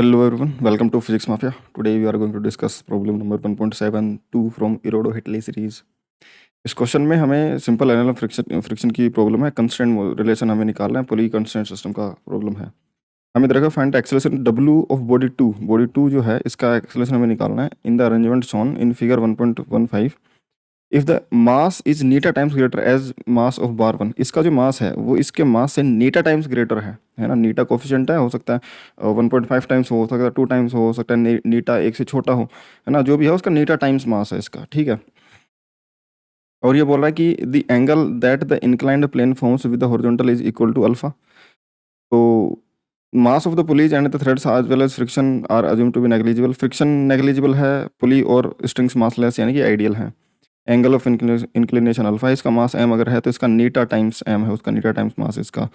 Hello everyone, welcome to Physics Mafia. Today we are going to discuss problem number 1.72 from Irido-Whitley series. इस question में हमें simple analog friction की problem है, constant relation हमें निकालना है, पुली कंस्टेंट सिस्टम का प्रॉब्लम है। हमें इधर का find acceleration W of body 2 जो है इसका एक्सेलरेशन हमें निकालना है in the arrangement shown in figure 1.15 if the mass is eta times greater as mass of bar 1। इसका जो मास है वो इसके मास से नीटा टाइम्स ग्रेटर है ना। नीटा कोफिशिएंट है, हो सकता है 1.5 टाइम्स हो सकता है 2 टाइम्स हो सकता है नीटा एक से छोटा हो, है ना। जो भी है उसका नीटा टाइम्स मास है इसका, ठीक है। और ये बोल रहा है कि the angle that the inclined plane forms with the horizontal is equal to alpha. तो mass of the pulleys and the threads as well as friction are assume to be negligible. Friction negligible है, pulley और strings massless यानी कि ideal है। Angle of inclination alpha, इसका मास M अगर है तो इसका नीटा टाइम्स एम है, उसका नीटा टाइम्स मास इसका।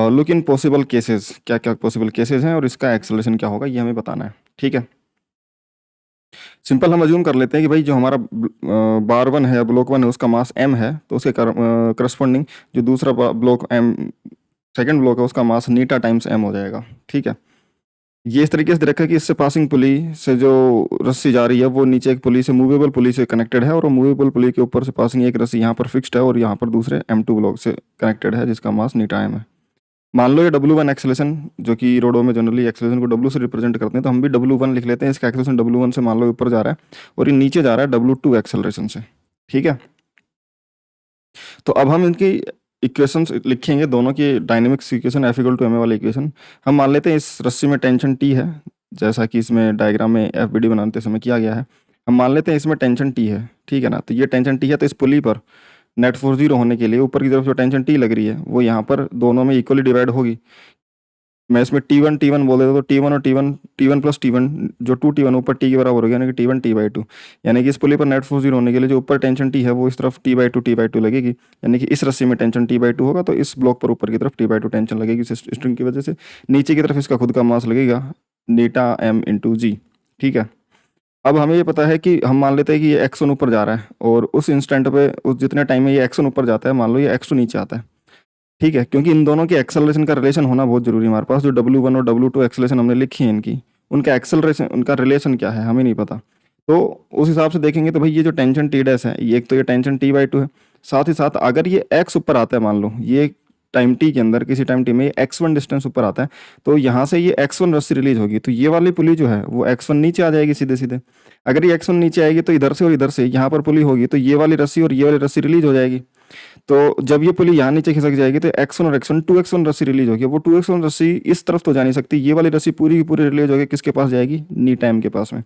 लुक इन पॉसिबल केसेस, क्या क्या पॉसिबल केसेस हैं और इसका एक्सेलरेशन क्या होगा ये हमें बताना है, ठीक है। सिंपल हम अज्यूम कर लेते हैं कि भाई जो हमारा बार 1 है या ब्लॉक 1 है उसका मास एम है, तो उसके करस्पॉन्डिंग जो दूसरा ब्लॉक एम सेकेंड ब्लॉक है उसका मास नीटा टाइम्स एम हो जाएगा, ठीक है। ये इस तरीके से रखा है कि इससे पासिंग पुली से जो रस्सी जा रही है वो नीचे एक पुली से मूवेबल पुली से कनेक्टेड है और वो मूवेबल पुली के ऊपर से पासिंग एक रस्सी यहाँ पर फिक्स्ड है और यहाँ पर दूसरे M2 ब्लॉक से कनेक्टेड है जिसका मास नीटा एम है। मान लो ये W1 एक्सेलेशन, जो कि रोडो में जनरली एक्सेलेशन को W से रिप्रेजेंट करते हैं, तो हम भी W1 लिख लेते हैं। इसका एक्सेलेशन W1 से मान लो ऊपर जा रहा है और ये नीचे जा रहा है W2 एक्सेलरेशन से, ठीक है। तो अब हम इनकी इक्वेशंस लिखेंगे, दोनों की dynamics equation F equal to m वाली इक्वेशन। हम मान लेते हैं इस रस्सी में टेंशन T है, जैसा कि इसमें डायग्राम में FBD बनाते समय किया गया है। हम मान लेते हैं इसमें टेंशन T है, ठीक है ना। तो ये टेंशन T है, तो इस पुली पर नेट फोर्स 0 होने के लिए ऊपर की तरफ जो टेंशन T लग रही है वो यहाँ पर दोनों में इक्वली डिवाइड होगी। मैं इसमें T1 बोल देता तो T1 और T1 प्लस T1 जो 2T1 ऊपर T के बराबर हो गया, यानी कि T1 T/2। यानी कि इस पुली पर नेट फोर्स 0 होने के लिए जो ऊपर टेंशन T है वो इस तरफ T/2 लगेगी, यानी कि इस रस्सी में टेंशन T/2 होगा तो इस ब्लॉक पर ऊपर की तरफ T/2 टेंशन लगेगी इस स्ट्रिंग की वजह से। नीचे की तरफ इसका खुद का मास लगेगा नीटा M इंटू जी, ठीक है। अब हमें ये पता है कि हम मान लेते हैं कि ये x1 ऊपर जा रहा है और उस इंस्टेंट पे उस जितने टाइम में ये x1 ऊपर जाता है, मान लो ये x2 नीचे आता है, ठीक है। क्योंकि इन दोनों की एक्सेलरेशन का रिलेशन होना बहुत जरूरी है हमारे पास। जो W1 और W2 एक्सेलरेशन हमने लिखी है इनकी, उनका एक्सेलरेशन उनका रिलेशन क्या है हमें नहीं पता। तो उस हिसाब से देखेंगे तो भाई ये जो टेंशन T डैश है, ये एक तो ये टेंशन T/2 है, साथ ही साथ अगर ये x ऊपर आता है, मान लो ये टाइम t के अंदर किसी टाइम t में ये x1 डिस्टेंस ऊपर आता है, तो यहाँ से ये x1 रस्सी रिलीज होगी, तो ये वाली पुली जो है वो x1 नीचे आ जाएगी सीधे सीधे। अगर ये x1 नीचे आएगी तो इधर से और इधर से यहाँ पर पुली होगी, तो ये वाली रस्सी और ये वाली रस्सी रिलीज हो जाएगी। तो जब ये पुली यहाँ नीचे खिसक जाएगी तो x1 और x1 2x1 रस्सी रिलीज होगी। वो 2x1 रस्सी इस तरफ तो जा नहीं सकती, ये वाली रस्सी पूरी की पूरी रिलीज होगी किसके पास जाएगी, नी टाइम के पास में।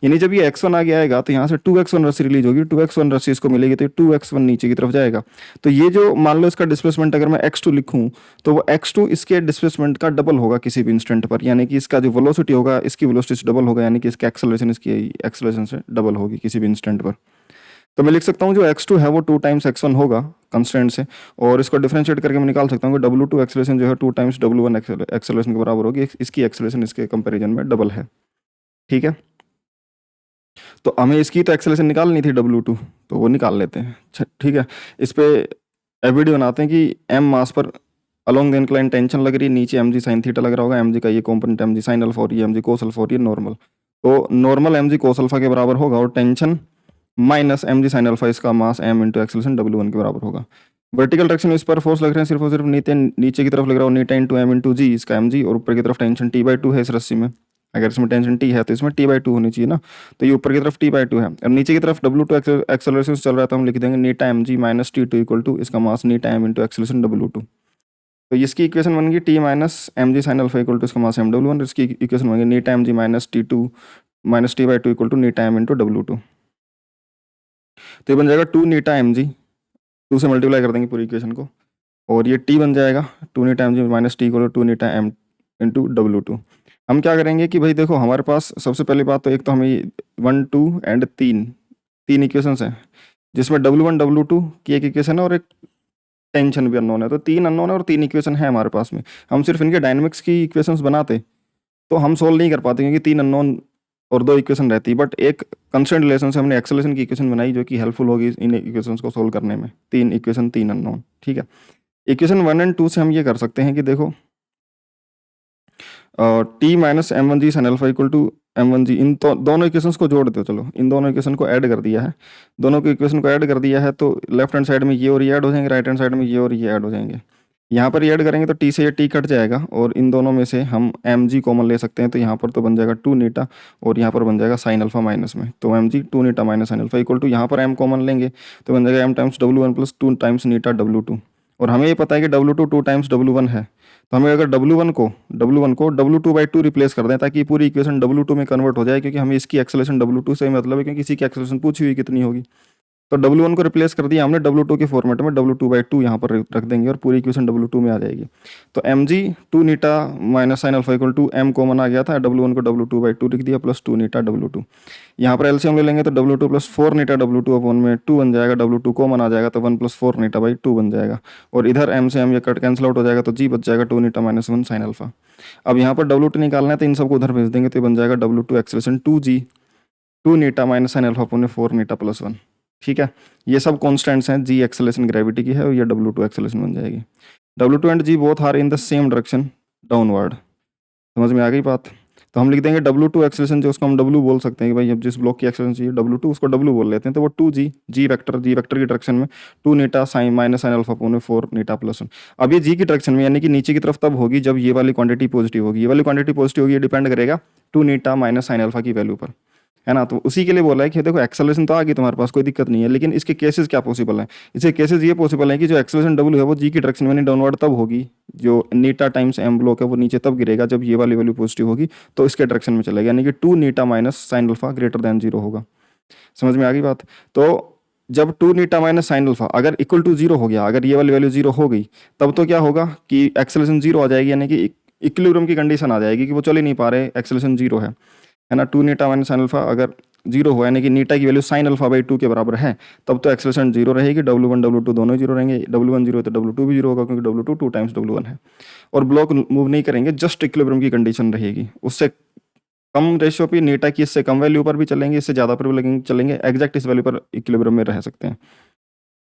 यानी जब ये x1 आगे आएगा तो यहाँ से 2x1 रस्सी रिलीज होगी, 2x1 रस्सी इसको मिलेगी तो 2x1 नीचे की तरफ जाएगा। तो ये जो मान लो इसका डिस्प्लेसमेंट अगर मैं x2 लिखूँ तो वो x2 इसके डिस्प्लेसमेंट का डबल होगा किसी भी इंस्टेंट पर, यानी कि इसका जो वेलोसिटी होगा इसकी वेलोसिटी से डबल होगा, यानी कि इसका एक्सेलरेशन इसकी एक्सेलरेशन से डबल होगी किसी भी इंस्टेंट पर। तो मैं लिख सकता हूँ जो x2 है वो 2 टाइम्स x1 होगा कंस्टेंट से, और इसको डिफरेंशिएट करके मैं निकाल सकता हूँ कि W2 एक्सेलरेशन जो है 2 टाइम्स W1 एक्सेलरेशन के बराबर होगी। इसकी एक्सेलरेशन इसके कंपैरिजन में डबल है, ठीक है। तो हमें इसकी तो एक्सेलरेशन निकालनी थी W2, तो वो निकाल लेते हैं, ठीक है। इस पे एफबीडी बनाते हैं कि m मास पर अलोंग द इंक्लाइन टेंशन लग रही है, नीचे mg साइन थीटा लग रहा होगा, mg का ये कॉम्पोनेंट mg साइन अल्फा और ये mg कोस अल्फा और ये नॉर्मल। तो नॉर्मल mg कोस अल्फा के बराबर होगा और tension minus mg sine alpha इसका mass m into acceleration W1 के बराबर होगा। वर्टिकल डायरेक्शन में इस पर फोर्स लग रहे हैं सिर्फ और सिर्फ नीचे की तरफ लग रहा हो नीटा इंटू m इंटू जी, इसका mg, और ऊपर की तरफ टेंशन T/2 है इस रस्सी में। अगर इसमें टेंशन T है तो इसमें T/2 होनी चाहिए ना, तो ये ऊपर की तरफ T/2 है और नीचे की तरफ W2 एक्सेलरेशन चल रहा है, तो हम लिख देंगे eta mg minus T2 equal to इसका mass eta m into acceleration W2। तो इसकी इक्वेशन बन गई T minus mg sine alpha equal to इसका मास M W1, इसकी इक्वेशन बन गई eta mg minus T2 minus T/2 equal to eta m into W2। तो ये बन जाएगा 2 नीटा mg, 2 से मल्टीप्लाई कर देंगे पूरी इक्वेशन को, और ये T बन जाएगा 2 eta mg minus T equal to 2 eta m into W2। हम क्या करेंगे कि भाई देखो हमारे पास सबसे पहली बात तो एक तो हमें 1 2 एंड 3 इक्वेशंस हैं, जिसमें W1 W2 की एक इक्वेशन है और एक टेंशन भी अननोन है। तो 3 अननोन है और 3 इक्वेशन है हमारे पास में। हम सिर्फ इनके डायनेमिक्स की इक्वेशंस बनाते तो हम सोल्व नहीं कर पाते, क्योंकि 3 अननोन और 2 इक्वेशन रहती है। बट एक कंस्टेंट रिलेशन से हमने एक्सेलरेशन की इक्वेशन बनाई जो कि हेल्पफुल होगी इन इक्वेशंस को सोल्व करने में। 3 इक्वेशन 3 अननोन, ठीक है। इक्वेशन 1 एंड 2 से हम ये कर सकते हैं कि देखो T minus M one G sine alpha equal to M one G, इन दोनों इक्वेशंस को जोड़ दो। चलो इन दोनों इक्वेशन को ऐड कर दिया है, दोनों के इक्वेशन को ऐड कर दिया है, तो लेफ्ट हैंड साइड में ये और ये ऐड हो जाएंगे, राइट हैंड साइड में ये और ये ऐड हो जाएंगे। यहाँ पर ये ऐड करेंगे तो टी से ये टी कट जाएगा, और इन दोनों में से हम एम जी कॉमन ले सकते हैं, तो यहाँ पर तो बन जाएगा टू नीटा, और यहाँ पर बन जाएगा साइन अल्फा माइनस में, तो M G two Neeta minus sine alpha equal to, यहाँ पर एम कॉमन लेंगे तो बन जाएगा M times W one plus two times theta W two. और हमें ये पता है कि W two two times W one है, तो हमें अगर W1 को W2/2 रिप्लेस कर दें ताकि पूरी इक्वेशन W2 में कन्वर्ट हो जाए, क्योंकि हमें इसकी एक्सेलेरेशन W2 से मतलब है, क्योंकि इसी की एक्सेलेरेशन पूछी हुई कितनी होगी। तो W1 को रिप्लेस कर दिया हमने W2 के फॉर्मेट में, W2/2 यहाँ पर रख देंगे और पूरी इक्वेशन W2 में आ जाएगी। तो M G two Neeta minus sine alpha equal to M common आ गया था, W1 को W2/2 लिख दिया प्लस टू नीटा W2। यहाँ पर एलसीएम ले लेंगे तो W2 प्लस फोर नीटा W2 अपॉन में 2 बन जाएगा, W2 कॉमन आ जाएगा तो 1 प्लस फोर नीटा बाई 2 बन जाएगा, और इधर एम से एम ये कट कैंसिल आउट हो जाएगा, तो जी बच जाएगा टू नीटा माइनस 1 साइन अल्फा। अब यहाँ पर W2 निकालना है तो इन सबको उधर भेज देंगे, तो ये बन जाएगा W2 एक्सेलेरेशन 2G टू नीटा माइनस साइन अल्फा अपॉन में 4 नीटा प्लस 1। ठीक है, ये सब कॉन्स्टेंट्स हैं, जी एक्सेलेरेशन ग्रेविटी की है, और ये W2 एक्सेलेरेशन बन जाएगी। W2 and g both are in the same direction downward. समझ में आ गई बात? तो हम लिख देंगे W2 एक्सेलेरेशन, जो उसको हम W बोल सकते हैं कि भाई अब जिस ब्लॉक की एक्सेलेरेशन चाहिए W2 उसको W बोल लेते हैं, तो वो 2G जी वेक्टर की डायरेक्शन में two eta sine minus sine alpha upon में 4 नीटा प्लस 1। अब ये जी की डायरेक्शन में, यानी कि नीचे की तरफ तब होगी जब ये वाली क्वांटिटी पॉजिटिव होगी, ये वाली क्वांटिटी पॉजिटिव होगी, ये डिपेंड करेगा टू नीटा माइनस साइन अल्फा की वैल्यू पर, है ना। तो उसी के लिए बोला है कि देखो एक्सेलरेशन तो आ गई तुम्हारे पास, कोई दिक्कत नहीं है, लेकिन इसके केसेस क्या पॉसिबल हैं? इसके केसेस ये पॉसिबल है कि जो एक्सेलरेशन डब्ल्यू है वो जी की डायरेक्शन में डाउनवर्ड तब होगी, जो नीटा टाइम्स एम ब्लॉक है वो नीचे तब गिरेगा जब ये वाली वैल्यू पॉजिटिव होगी, तो इसके डायरेक्शन में चलेगा, यानी कि टू नीटा minus sine alpha greater than zero होगा। समझ में आ गई बात? तो जब टू नीटा माइनस साइन अल्फा अगर इक्वल टू जीरो हो गया, अगर ये वाली वैल्यू जीरो हो गई, तब तो क्या होगा कि एक्सेलरेशन जीरो आ जाएगी, यानी कि इक्विलिब्रियम की कंडीशन आ जाएगी कि वो चल ही नहीं पा रहे, एक्सेलरेशन जीरो है ना। टू नीटा माइनस साइन अल्फा अगर जीरो हुआ, यानी कि नीटा की वैल्यू साइन अल्फा बाई 2 के बराबर है, तब तो एक्सेलरेशन जीरो रहेगी, W1 W2 दोनों जीरो रहेंगे, W1 जीरो तो W2 भी जीरो होगा, क्योंकि W2 टू टाइम्स W1 है। और ब्लॉक मूव नहीं करेंगे, जस्ट इक्विलिब्रियम की कंडीशन रहेगी, उससे कम रेशियो पे नीटा की, इससे कम वैल्यू पर भी चलेंगे, इससे ज़्यादा पर भी चलेंगे, एग्जैक्ट इस वैल्यू पर इक्विलिब्रियम में रह सकते हैं।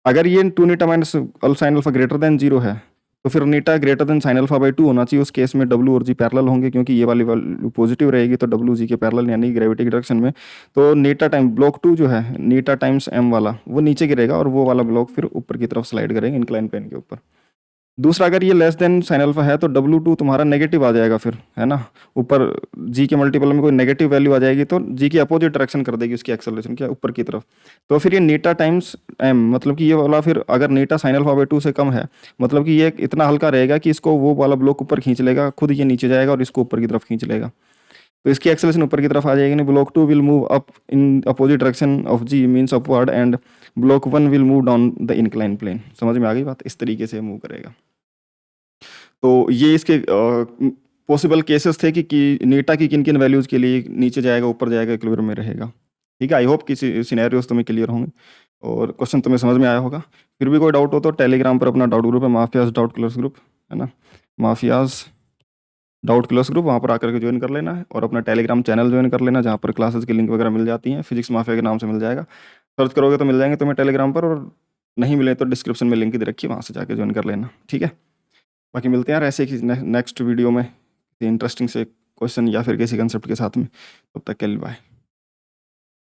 अगर ये टू नीटा minus sine alpha greater than zero है, तो फिर theta greater than sine alpha by 2 होना चाहिए, उस केस में W और G पैरेलल होंगे, क्योंकि ये वाली वैल्यू पॉजिटिव रहेगी, तो W G के पैरेलल, यानी ग्रेविटी की डायरेक्शन में। तो नीटा टाइम ब्लॉक 2 जो है, नीटा टाइम्स एम वाला वो नीचे गिरेगा, और वो वाला ब्लॉक फिर ऊपर की तरफ स्लाइड करेंगे इंक्लाइन प्लेन के ऊपर। दूसरा, अगर ये लेस देन साइन अल्फा है तो W2 तुम्हारा नेगेटिव आ जाएगा फिर, है ना। ऊपर G के मल्टीपल में कोई नेगेटिव वैल्यू आ जाएगी, तो G की अपोजिट डायरेक्शन कर देगी उसकी एक्सेलरेशन क्या, ऊपर की तरफ। तो फिर ये नीटा टाइम्स एम, मतलब कि ये वाला फिर अगर नीटा साइन अल्फा बाई 2 से कम है, मतलब कि ये इतना हल्का रहेगा कि इसको वो वाला ब्लॉक ऊपर खींच लेगा, खुद ये नीचे जाएगा और इसको ऊपर की तरफ खींच लेगा, तो इसकी एक्सेलरेशन ऊपर की तरफ आ जाएगी। नहीं, block 2 will move up in opposite direction of G means upward, and block 1 will move down the incline plane. समझ में आ गई बात? इस तरीके से मूव करेगा। तो ये इसके पॉसिबल केसेस थे कि नीटा की किन किन वैल्यूज़ के लिए नीचे जाएगा, ऊपर जाएगा, इक्विलिब्रियम में रहेगा। ठीक है, आई होप कि सिनेरियोस तुम्हें क्लियर होंगे और क्वेश्चन तुम्हें समझ में आया होगा। फिर भी कोई डाउट हो तो टेलीग्राम पर अपना डाउट ग्रुप है, माफियाज डाउट क्लर्स ग्रुप, है ना, माफियाज डाउट क्लर्स ग्रुप, वहाँ पर आकर के ज्वाइन कर लेना है, और अपना टेलीग्राम चैनल ज्वाइन कर लेना, जहाँ पर क्लासेस की लिंक वगैरह मिल जाती हैं, फिजिक्स माफिया के नाम से मिल जाएगा, सर्च करोगे तो मिल जाएंगे तुम्हें टेलीग्राम पर, और नहीं मिले तो डिस्क्रिप्शन में लिंक दे रखी है, वहाँ से जाकर ज्वाइन कर लेना। ठीक है, बाकी मिलते हैं यार ऐसे ही नेक्स्ट वीडियो में इंटरेस्टिंग से क्वेश्चन या फिर किसी कंसेप्ट के साथ में। तब तक के लिए बाय।